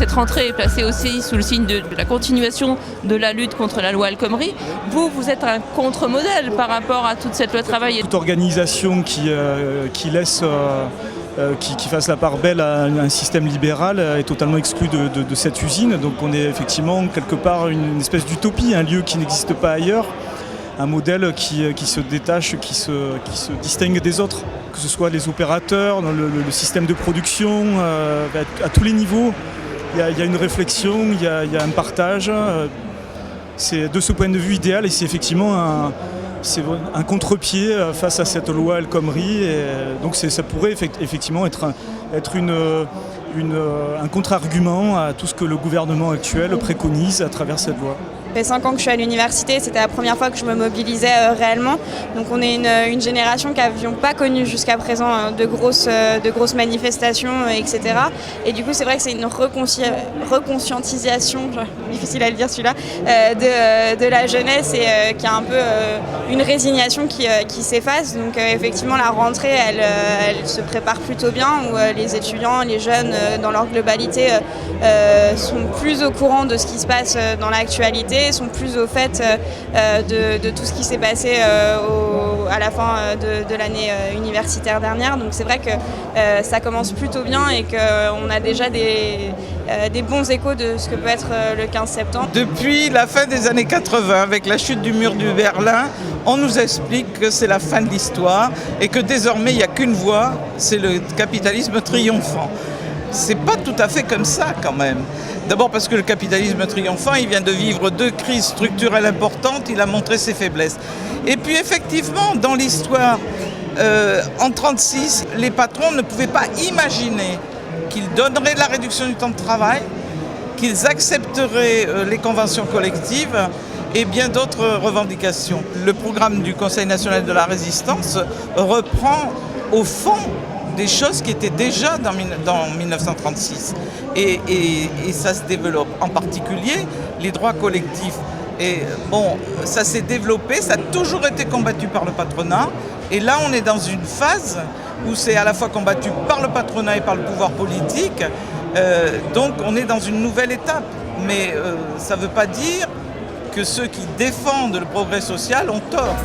Cette rentrée est placée aussi sous le signe de la continuation de la lutte contre la loi El Khomri. Vous êtes un contre-modèle par rapport à toute cette loi travail. Toute organisation qui laisse... qui fasse la part belle à un système libéral est totalement exclu de cette usine. Donc on est effectivement quelque part une espèce d'utopie, un lieu qui n'existe pas ailleurs, un modèle qui se détache, qui se distingue des autres. Que ce soit les opérateurs, dans le système de production, à tous les niveaux, il y a une réflexion, il y a un partage. C'est de ce point de vue idéal et c'est effectivement un contre-pied face à cette loi El Khomri. Et donc ça pourrait effectivement être un contre-argument à tout ce que le gouvernement actuel préconise à travers cette loi. Ça fait 5 ans que je suis à l'université, c'était la première fois que je me mobilisais réellement. Donc on est une génération qui n'avions pas connu jusqu'à présent de grosses manifestations, etc. Et du coup c'est vrai que c'est une reconscientisation, difficile à le dire celui-là, de la jeunesse et qui a un peu une résignation qui s'efface. Donc effectivement la rentrée elle se prépare plutôt bien, où les étudiants, les jeunes dans leur globalité sont plus au courant de ce qui se passe dans l'actualité, sont plus au fait de tout ce qui s'est passé à la fin de l'année universitaire dernière. Donc c'est vrai que ça commence plutôt bien et qu'on a déjà des bons échos de ce que peut être le 15 septembre. Depuis la fin des années 80, avec la chute du mur de Berlin, on nous explique que c'est la fin de l'histoire et que désormais il n'y a qu'une voie, c'est le capitalisme triomphant. C'est pas tout à fait comme ça quand même. D'abord parce que le capitalisme triomphant, il vient de vivre 2 crises structurelles importantes, il a montré ses faiblesses. Et puis effectivement, dans l'histoire, en 1936, les patrons ne pouvaient pas imaginer qu'ils donneraient de la réduction du temps de travail, qu'ils accepteraient les conventions collectives et bien d'autres revendications. Le programme du Conseil national de la résistance reprend au fond des choses qui étaient déjà dans 1936 et ça se développe, en particulier les droits collectifs. Et bon, ça s'est développé, ça a toujours été combattu par le patronat et là on est dans une phase où c'est à la fois combattu par le patronat et par le pouvoir politique, donc on est dans une nouvelle étape. Mais ça ne veut pas dire que ceux qui défendent le progrès social ont tort.